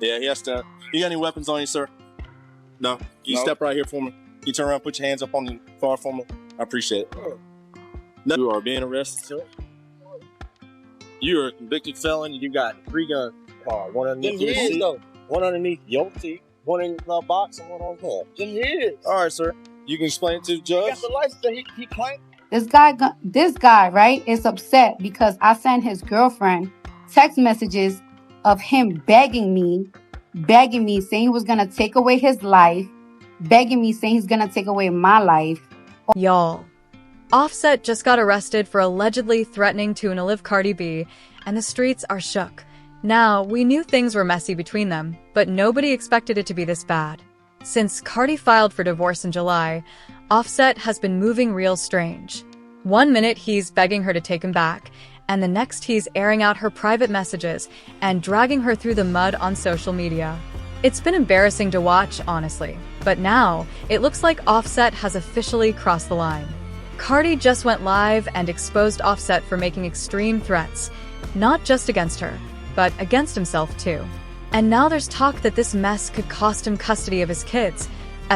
Yeah, he has to. You got any weapons on you, sir? No. Can you step right here for me? Can you turn around, put your hands up on the car for me? I appreciate it. No, you are being arrested, sir. You're a convicted felon. You got 3 guns. One underneath your seat. One underneath your seat. One in the box and one on top. All right, sir. You can explain it to the judge. He got the license that he claimed. This guy, right, is upset because I sent his girlfriend text messages of him begging me, saying he was going to take away his life, begging me, saying he's going to take away my life. Y'all, Offset just got arrested for allegedly threatening to live Cardi B, and the streets are shook. Now, we knew things were messy between them, but nobody expected it to be this bad. Since Cardi filed for divorce in July, Offset has been moving real strange. One minute he's begging her to take him back, and the next he's airing out her private messages and dragging her through the mud on social media. It's been embarrassing to watch, honestly, but now it looks like Offset has officially crossed the line. Cardi just went live and exposed Offset for making extreme threats, not just against her, but against himself too. And now there's talk that this mess could cost him custody of his kids.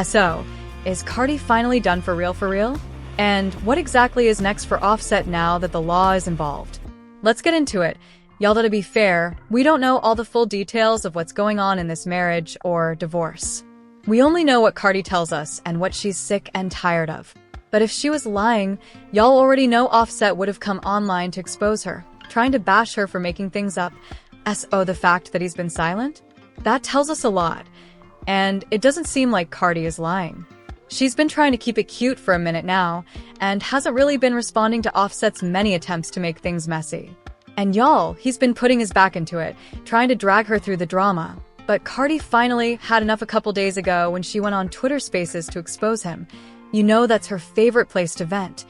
So, is Cardi finally done for real? And what exactly is next for Offset now that the law is involved? Let's get into it. Y'all, to be fair, we don't know all the full details of what's going on in this marriage or divorce. We only know what Cardi tells us and what she's sick and tired of. But if she was lying, y'all already know Offset would have come online to expose her, trying to bash her for making things up. The fact that he's been silent? That tells us a lot. And it doesn't seem like Cardi is lying. She's been trying to keep it cute for a minute now, and hasn't really been responding to Offset's many attempts to make things messy. And y'all, he's been putting his back into it, trying to drag her through the drama. But Cardi finally had enough a couple days ago when she went on Twitter Spaces to expose him. You know that's her favorite place to vent.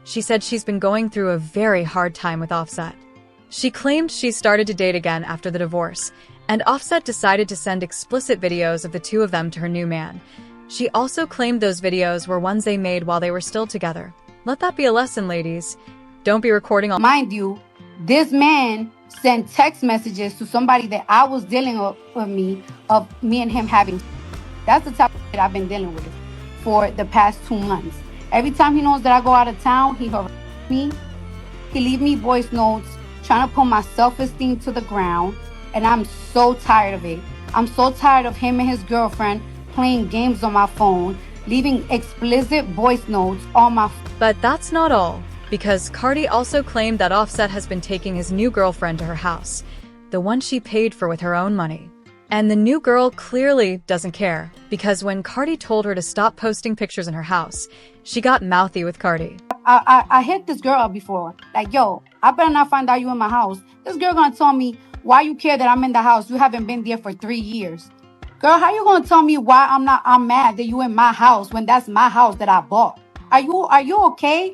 She said she's been going through a very hard time with Offset. She claimed she started to date again after the divorce, and Offset decided to send explicit videos of the two of them to her new man. She also claimed those videos were ones they made while they were still together. Let that be a lesson, ladies. Don't be recording all— Mind you, this man sent text messages to somebody that I was dealing with me and him having. That's the type of shit I've been dealing with for the past 2 months. Every time he knows that I go out of town, he harasses me. He leave me voice notes, trying to put my self-esteem to the ground, and I'm so tired of it. I'm so tired of him and his girlfriend playing games on my phone, leaving explicit voice notes on my But that's not all, because Cardi also claimed that Offset has been taking his new girlfriend to her house, the one she paid for with her own money. And the new girl clearly doesn't care, because when Cardi told her to stop posting pictures in her house, she got mouthy with Cardi. I hit this girl up before. Like, yo, I better not find out you in my house. This girl gonna tell me, why you care that I'm in the house? You haven't been there for 3 years. Girl, how you gonna tell me why I'm mad that you in my house when that's my house that I bought? Are you okay?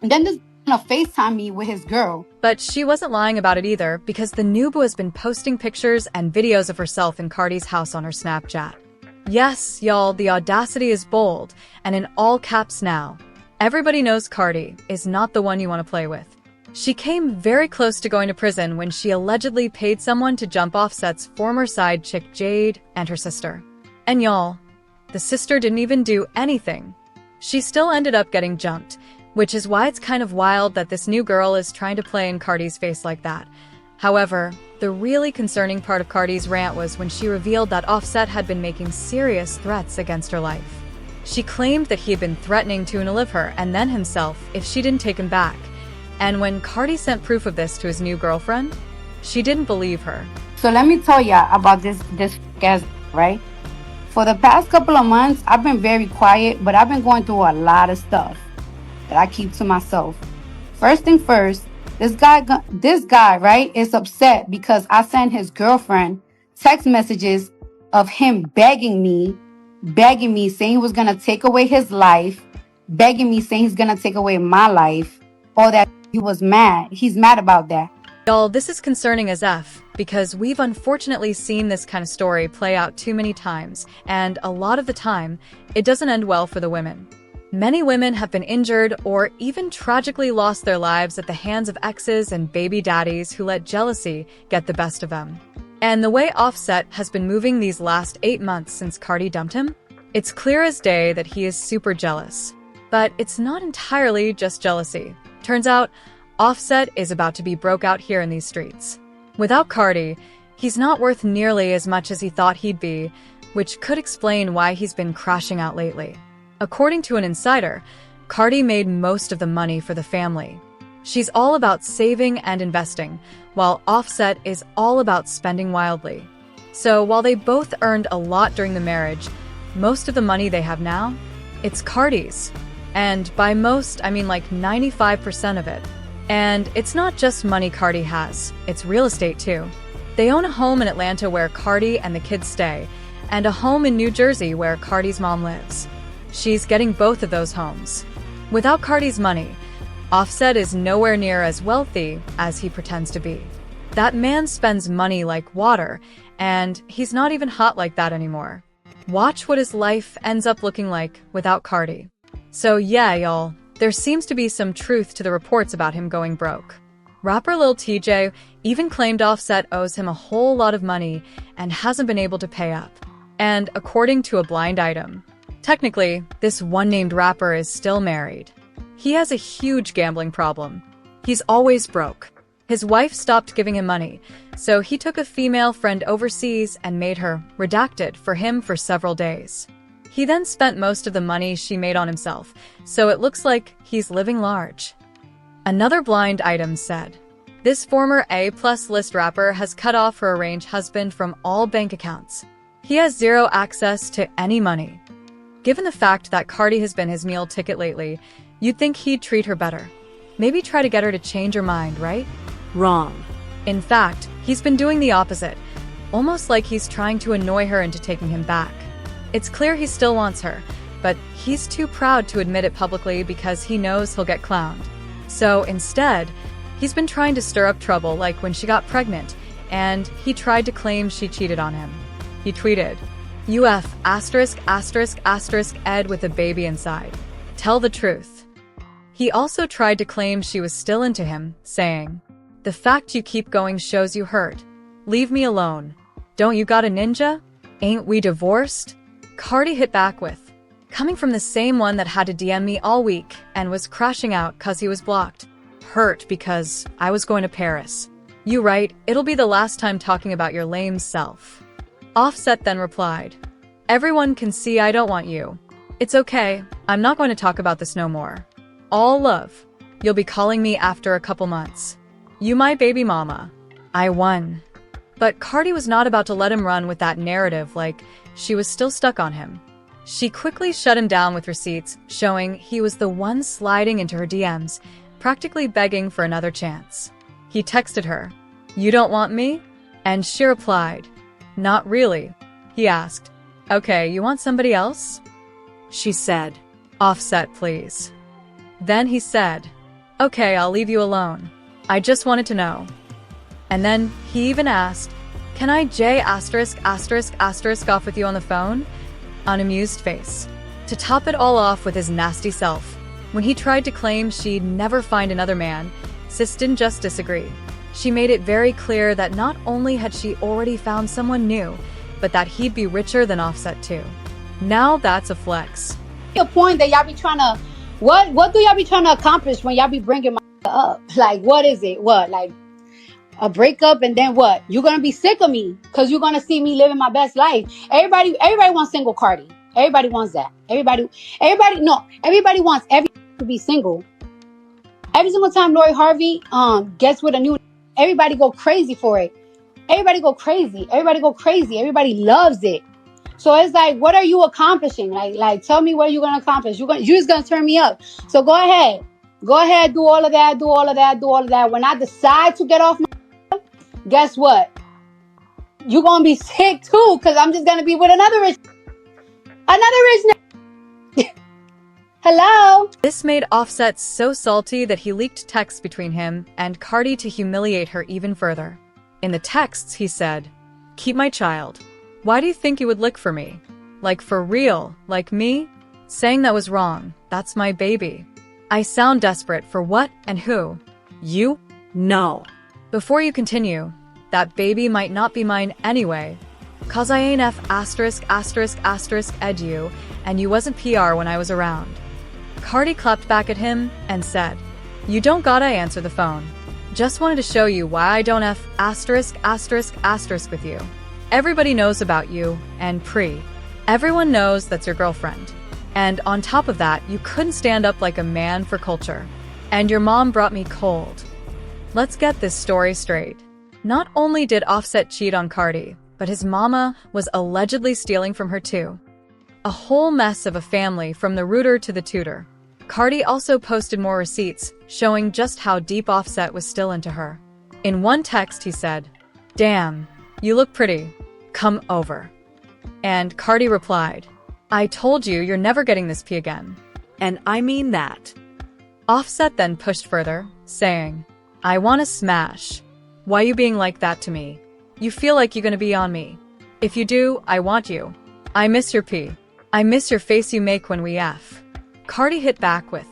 And then this gonna FaceTime me with his girl. But she wasn't lying about it either, because the noob has been posting pictures and videos of herself in Cardi's house on her Snapchat. Yes, y'all, the audacity is bold, and in all caps now. Everybody knows Cardi is not the one you want to play with. She came very close to going to prison when she allegedly paid someone to jump Offset's former side chick Jade and her sister. And y'all, the sister didn't even do anything. She still ended up getting jumped, which is why it's kind of wild that this new girl is trying to play in Cardi's face like that. However, the really concerning part of Cardi's rant was when she revealed that Offset had been making serious threats against her life. She claimed that he had been threatening to unalive her and then himself if she didn't take him back. And when Cardi sent proof of this to his new girlfriend, she didn't believe her. So let me tell ya about this guy, right? For the past couple of months, I've been very quiet, but I've been going through a lot of stuff that I keep to myself. First thing first, this guy, right, is upset because I sent his girlfriend text messages of him begging me, saying he was going to take away his life, begging me, saying he's going to take away my life, or that he was mad. He's mad about that. Y'all, this is concerning as F, because we've unfortunately seen this kind of story play out too many times, and a lot of the time, it doesn't end well for the women. Many women have been injured or even tragically lost their lives at the hands of exes and baby daddies who let jealousy get the best of them. And the way Offset has been moving these last 8 months since Cardi dumped him, it's clear as day that he is super jealous. But it's not entirely just jealousy. Turns out, Offset is about to be broke out here in these streets. Without Cardi, he's not worth nearly as much as he thought he'd be, which could explain why he's been crashing out lately. According to an insider, Cardi made most of the money for the family. She's all about saving and investing, while Offset is all about spending wildly. So while they both earned a lot during the marriage, most of the money they have now, it's Cardi's. And by most, I mean like 95% of it. And it's not just money Cardi has, it's real estate too. They own a home in Atlanta where Cardi and the kids stay, and a home in New Jersey where Cardi's mom lives. She's getting both of those homes. Without Cardi's money, Offset is nowhere near as wealthy as he pretends to be. That man spends money like water, and he's not even hot like that anymore. Watch what his life ends up looking like without Cardi. So yeah, y'all, there seems to be some truth to the reports about him going broke. Rapper Lil TJ even claimed Offset owes him a whole lot of money and hasn't been able to pay up. And according to a blind item, technically, this one-named rapper is still married. He has a huge gambling problem. He's always broke. His wife stopped giving him money, so he took a female friend overseas and made her redacted for him for several days. He then spent most of the money she made on himself, so it looks like he's living large. Another blind item said, this former A-plus list rapper has cut off her arranged husband from all bank accounts. He has zero access to any money. Given the fact that Cardi has been his meal ticket lately, you'd think he'd treat her better. Maybe try to get her to change her mind, right? Wrong. In fact, he's been doing the opposite, almost like he's trying to annoy her into taking him back. It's clear he still wants her, but he's too proud to admit it publicly because he knows he'll get clowned. So instead, he's been trying to stir up trouble like when she got pregnant, and he tried to claim she cheated on him. He tweeted, UF **** Ed with a baby inside. Tell the truth. He also tried to claim she was still into him, saying, the fact you keep going shows you hurt. Leave me alone. Don't you got a ninja? Ain't we divorced? Cardi hit back with, coming from the same one that had to DM me all week and was crashing out cause he was blocked. Hurt because I was going to Paris. You right, it'll be the last time talking about your lame self. Offset then replied, everyone can see I don't want you. It's okay, I'm not going to talk about this no more. All love. You'll be calling me after a couple months. You my baby mama. I won. But Cardi was not about to let him run with that narrative like she was still stuck on him. She quickly shut him down with receipts, showing he was the one sliding into her DMs, practically begging for another chance. He texted her, you don't want me? And she replied, not really. He asked, okay, you want somebody else? She said, Offset, please. Then he said, okay, I'll leave you alone. I just wanted to know. And then he even asked, can I J**** off with you on the phone? Unamused face. To top it all off with his nasty self, when he tried to claim she'd never find another man, Sis didn't just disagree. She made it very clear that not only had she already found someone new, but that he'd be richer than Offset too. Now that's a flex. The point that y'all be trying to, what do y'all be trying to accomplish when y'all be bringing my up? Like, what is it? What, like a breakup and then what? You're gonna be sick of me because you're gonna see me living my best life. Everybody wants single Cardi. Everybody wants that. Everybody wants everyone to be single. Every single time Lori Harvey gets with a new, everybody go crazy for it. Everybody go crazy. Everybody loves it. So it's like, what are you accomplishing? Like, tell me what you're gonna accomplish. You're just gonna turn me up. So go ahead, do all of that. When I decide to get off my, guess what? You're gonna be sick too, because I'm just gonna be with another rich Hello? This made Offset so salty that he leaked texts between him and Cardi to humiliate her even further. In the texts, he said, keep my child. Why do you think you would look for me? Like for real, like me? Saying that was wrong. That's my baby. I sound desperate for what and who? You? No. Before you continue, that baby might not be mine anyway. 'Cause I ain't F asterisk asterisk asterisk edu, and you wasn't PR when I was around. Cardi clapped back at him and said, "You don't gotta answer the phone. Just wanted to show you why I don't F asterisk asterisk asterisk with you. Everybody knows about you, and everyone knows that's your girlfriend. And on top of that, you couldn't stand up like a man for culture. And your mom brought me cold." Let's get this story straight. Not only did Offset cheat on Cardi, but his mama was allegedly stealing from her too. A whole mess of a family from the rooter to the tutor. Cardi also posted more receipts, showing just how deep Offset was still into her. In one text he said, "Damn, you look pretty. Come over." And Cardi replied, "I told you you're never getting this pee again. And I mean that." Offset then pushed further, saying, "I wanna smash. Why you being like that to me? You feel like you're gonna be on me. If you do, I want you. I miss your pee. I miss your face you make when we F." Cardi hit back with,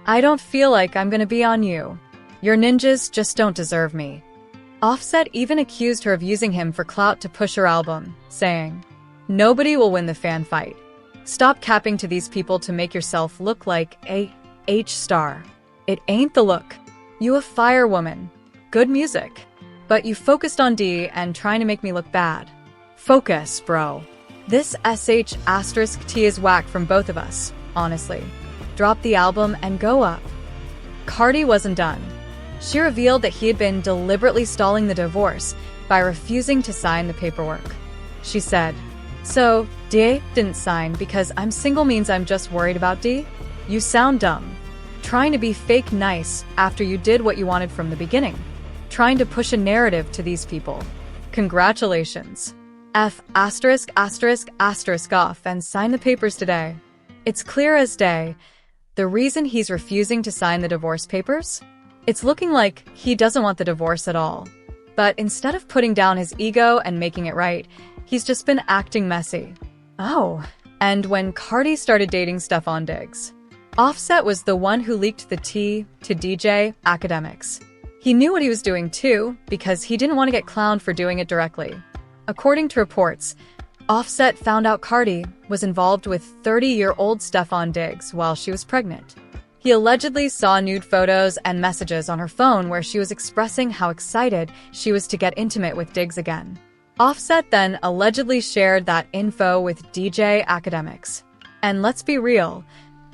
"I don't feel like I'm gonna be on you. Your ninjas just don't deserve me." Offset even accused her of using him for clout to push her album, saying, "Nobody will win the fan fight. Stop capping to these people to make yourself look like a H-star. It ain't the look. You a fire woman. Good music. But you focused on D and trying to make me look bad. Focus, bro. This SH asterisk T is whack from both of us, honestly. Drop the album and go up." Cardi wasn't done. She revealed that he had been deliberately stalling the divorce by refusing to sign the paperwork. She said, "So, D didn't sign because I'm single means I'm just worried about D? You sound dumb. Trying to be fake nice after you did what you wanted from the beginning. Trying to push a narrative to these people. Congratulations. F asterisk asterisk asterisk off and sign the papers today." It's clear as day. The reason he's refusing to sign the divorce papers? It's looking like he doesn't want the divorce at all. But instead of putting down his ego and making it right, he's just been acting messy. Oh, and when Cardi started dating Stefon Diggs, Offset was the one who leaked the tea to DJ Academics. He knew what he was doing too, because he didn't want to get clowned for doing it directly. According to reports, Offset found out Cardi was involved with 30-year-old Stefon Diggs while she was pregnant. He allegedly saw nude photos and messages on her phone where she was expressing how excited she was to get intimate with Diggs again. Offset then allegedly shared that info with DJ Academics. And let's be real,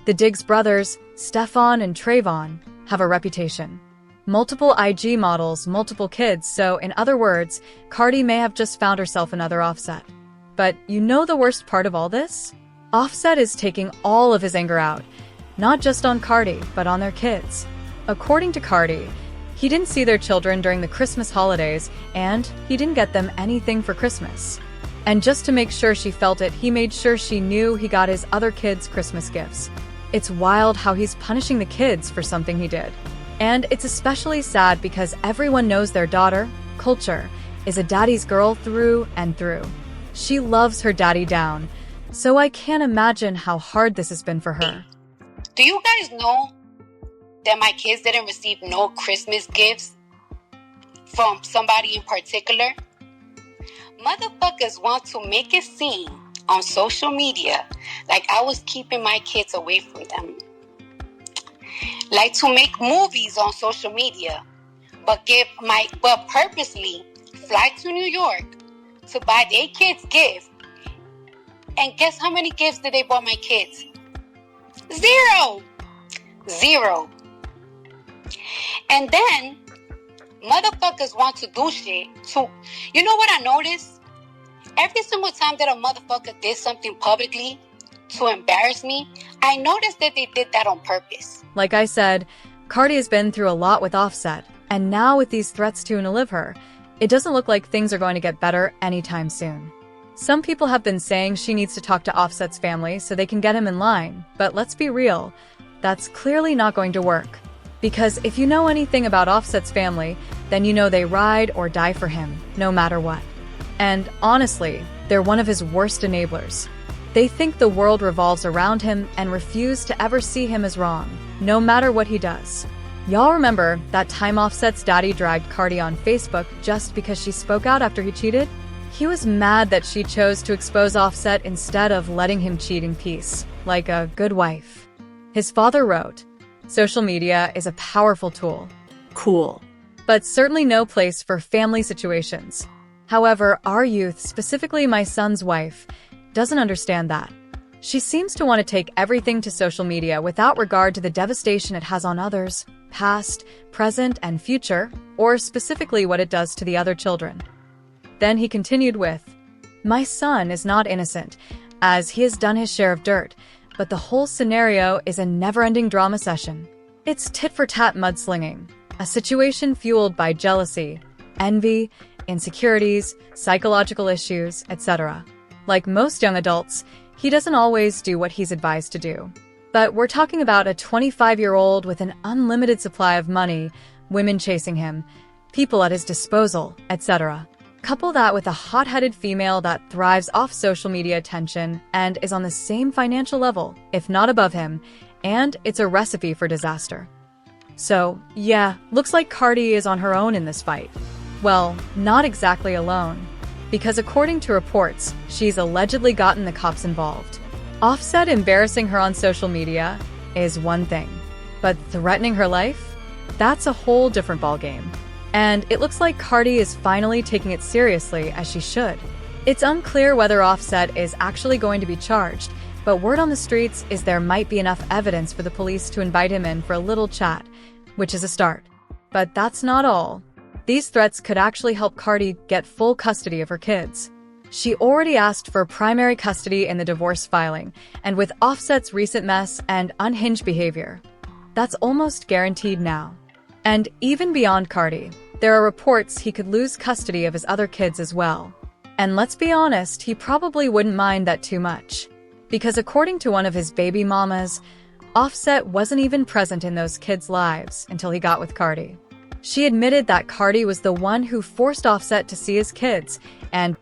the Diggs brothers, Stefon and Trayvon, have a reputation. Multiple IG models, multiple kids, so in other words, Cardi may have just found herself another Offset. But you know the worst part of all this? Offset is taking all of his anger out, not just on Cardi, but on their kids. According to Cardi, he didn't see their children during the Christmas holidays, and he didn't get them anything for Christmas. And just to make sure she felt it, he made sure she knew he got his other kids Christmas gifts. It's wild how he's punishing the kids for something he did. And it's especially sad because everyone knows their daughter, Culture, is a daddy's girl through and through. She loves her daddy down, so I can't imagine how hard this has been for her. Do you guys know that my kids didn't receive no Christmas gifts from somebody in particular? Motherfuckers want to make it seem on social media like I was keeping my kids away from them. Like to make movies on social media, but purposely fly to New York to buy their kids gifts. And guess how many gifts did they buy my kids? Zero. And then motherfuckers want to do shit too. You know what I noticed? Every single time that a motherfucker did something publicly to embarrass me, I noticed that they did that on purpose. Like I said, Cardi has been through a lot with Offset, and now with these threats to unalive her, it doesn't look like things are going to get better anytime soon. Some people have been saying she needs to talk to Offset's family so they can get him in line, but let's be real, that's clearly not going to work. Because if you know anything about Offset's family, then you know they ride or die for him, no matter what. And honestly, they're one of his worst enablers. They think the world revolves around him and refuse to ever see him as wrong, no matter what he does. Y'all remember that time Offset's daddy dragged Cardi on Facebook just because she spoke out after he cheated? He was mad that she chose to expose Offset instead of letting him cheat in peace, like a good wife. His father wrote, "Social media is a powerful tool. Cool. But certainly no place for family situations. However, our youth, specifically my son's wife, doesn't understand that. She seems to want to take everything to social media without regard to the devastation it has on others, past, present, and future, or specifically what it does to the other children." Then he continued with, "My son is not innocent, as he has done his share of dirt, but the whole scenario is a never-ending drama session. It's tit-for-tat mudslinging, a situation fueled by jealousy, envy, insecurities, psychological issues, etc. Like most young adults, he doesn't always do what he's advised to do. But we're talking about a 25-year-old with an unlimited supply of money, women chasing him, people at his disposal, etc. Couple that with a hot-headed female that thrives off social media attention and is on the same financial level, if not above him, and it's a recipe for disaster. So, yeah, looks like Cardi is on her own in this fight. Well, not exactly alone, because according to reports, she's allegedly gotten the cops involved. Offset embarrassing her on social media is one thing, but threatening her life? That's a whole different ballgame. And it looks like Cardi is finally taking it seriously, as she should. It's unclear whether Offset is actually going to be charged, but word on the streets is there might be enough evidence for the police to invite him in for a little chat, which is a start. But that's not all. These threats could actually help Cardi get full custody of her kids. She already asked for primary custody in the divorce filing, and with Offset's recent mess and unhinged behavior, that's almost guaranteed now. And even beyond Cardi, there are reports he could lose custody of his other kids as well. And let's be honest, he probably wouldn't mind that too much. Because according to one of his baby mamas, Offset wasn't even present in those kids' lives until he got with Cardi. She admitted that Cardi was the one who forced Offset to see his kids, and